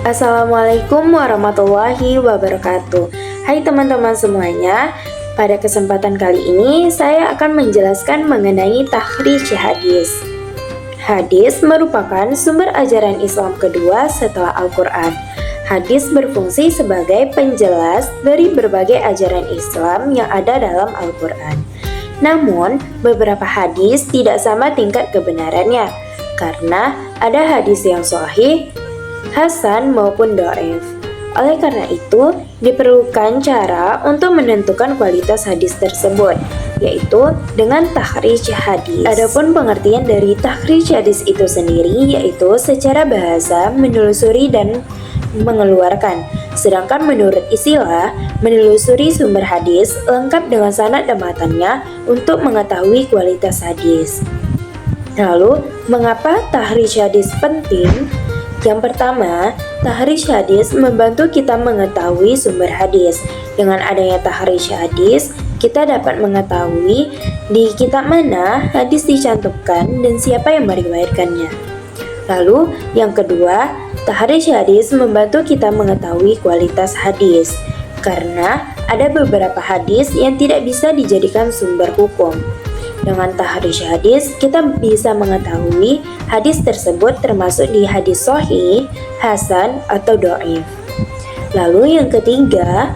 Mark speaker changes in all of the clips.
Speaker 1: Assalamualaikum warahmatullahi wabarakatuh. Hai teman-teman semuanya, pada kesempatan kali ini saya akan menjelaskan mengenai takhrij hadis. Hadis merupakan sumber ajaran Islam kedua setelah Al-Quran. Hadis berfungsi sebagai penjelas dari berbagai ajaran Islam yang ada dalam Al-Quran. Namun, beberapa hadis tidak sama tingkat kebenarannya, karena ada hadis yang sahih, hasan maupun dhaif. Oleh karena itu, diperlukan cara untuk menentukan kualitas hadis tersebut, yaitu dengan takhrij hadis. Adapun pengertian dari takhrij hadis itu sendiri yaitu secara bahasa menelusuri dan mengeluarkan. Sedangkan menurut istilah, menelusuri sumber hadis lengkap dengan sanad dan matanya untuk mengetahui kualitas hadis. Lalu, mengapa takhrij hadis penting? Yang pertama, takhrij hadis membantu kita mengetahui sumber hadis. Dengan adanya takhrij hadis, kita dapat mengetahui di kitab mana hadis dicantumkan dan siapa yang meriwayatkannya. Lalu, yang kedua, takhrij hadis membantu kita mengetahui kualitas hadis, karena ada beberapa hadis yang tidak bisa dijadikan sumber hukum. Dengan takhrij hadis, kita bisa mengetahui hadis tersebut termasuk di hadis sahih, hasan, atau dhaif. Lalu yang ketiga,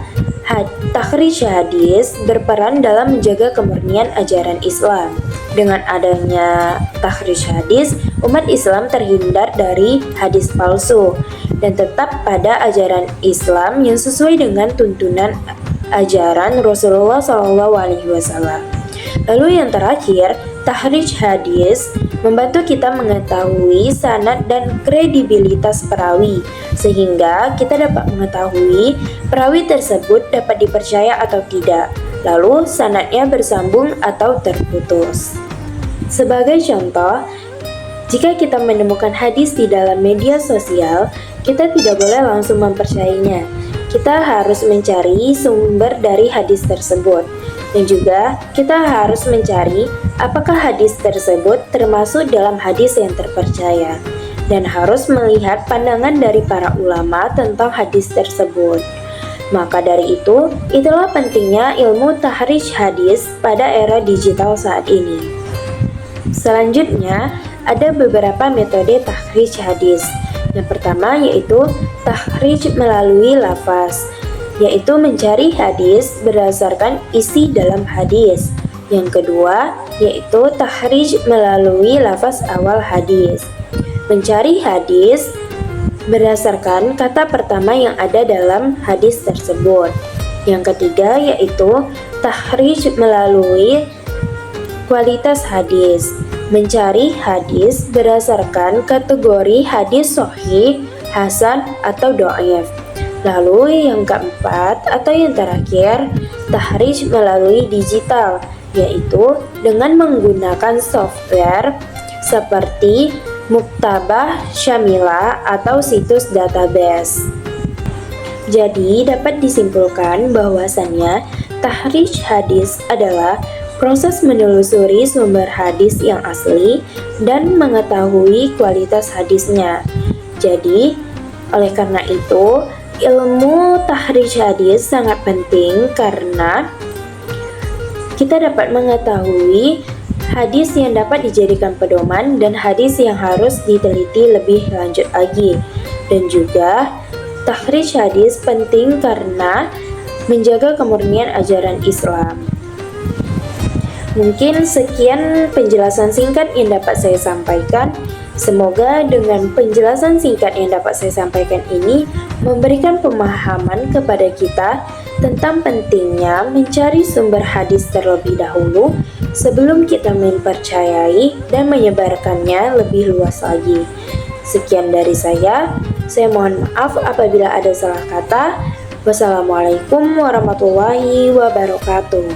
Speaker 1: takhrij hadis berperan dalam menjaga kemurnian ajaran Islam. Dengan adanya takhrij hadis, umat Islam terhindar dari hadis palsu dan tetap pada ajaran Islam yang sesuai dengan tuntunan ajaran Rasulullah SAW. Lalu yang terakhir, takhrij hadis membantu kita mengetahui sanad dan kredibilitas perawi, sehingga kita dapat mengetahui perawi tersebut dapat dipercaya atau tidak, lalu sanadnya bersambung atau terputus. Sebagai contoh, jika kita menemukan hadis di dalam media sosial, kita tidak boleh langsung mempercayainya. Kita harus mencari sumber dari hadis tersebut. Dan juga kita harus mencari apakah hadis tersebut termasuk dalam hadis yang terpercaya, dan harus melihat pandangan dari para ulama tentang hadis tersebut. Maka dari itu, itulah pentingnya ilmu takhrij hadis pada era digital saat ini. Selanjutnya, ada beberapa metode takhrij hadis. Yang pertama yaitu takhrij melalui lafaz, yaitu mencari hadis berdasarkan isi dalam hadis. Yang kedua, yaitu takhrij melalui lafaz awal hadis. Mencari hadis berdasarkan kata pertama yang ada dalam hadis tersebut. Yang ketiga, yaitu takhrij melalui kualitas hadis. Mencari hadis berdasarkan kategori hadis sahih, hasan, atau dhaif. Lalu yang keempat atau yang terakhir, takhrij melalui digital, yaitu dengan menggunakan software seperti Muktabah Syamilah atau situs database. Jadi dapat disimpulkan bahwasannya takhrij hadis adalah proses menelusuri sumber hadis yang asli dan mengetahui kualitas hadisnya. Jadi, oleh karena itu, ilmu takhrij hadis sangat penting karena kita dapat mengetahui hadis yang dapat dijadikan pedoman dan hadis yang harus diteliti lebih lanjut lagi. Dan juga takhrij hadis penting karena menjaga kemurnian ajaran Islam. Mungkin sekian penjelasan singkat yang dapat saya sampaikan. Semoga dengan penjelasan singkat yang dapat saya sampaikan ini memberikan pemahaman kepada kita tentang pentingnya mencari sumber hadis terlebih dahulu sebelum kita mempercayai dan menyebarkannya lebih luas lagi. Sekian dari saya mohon maaf apabila ada salah kata. Wassalamualaikum warahmatullahi wabarakatuh.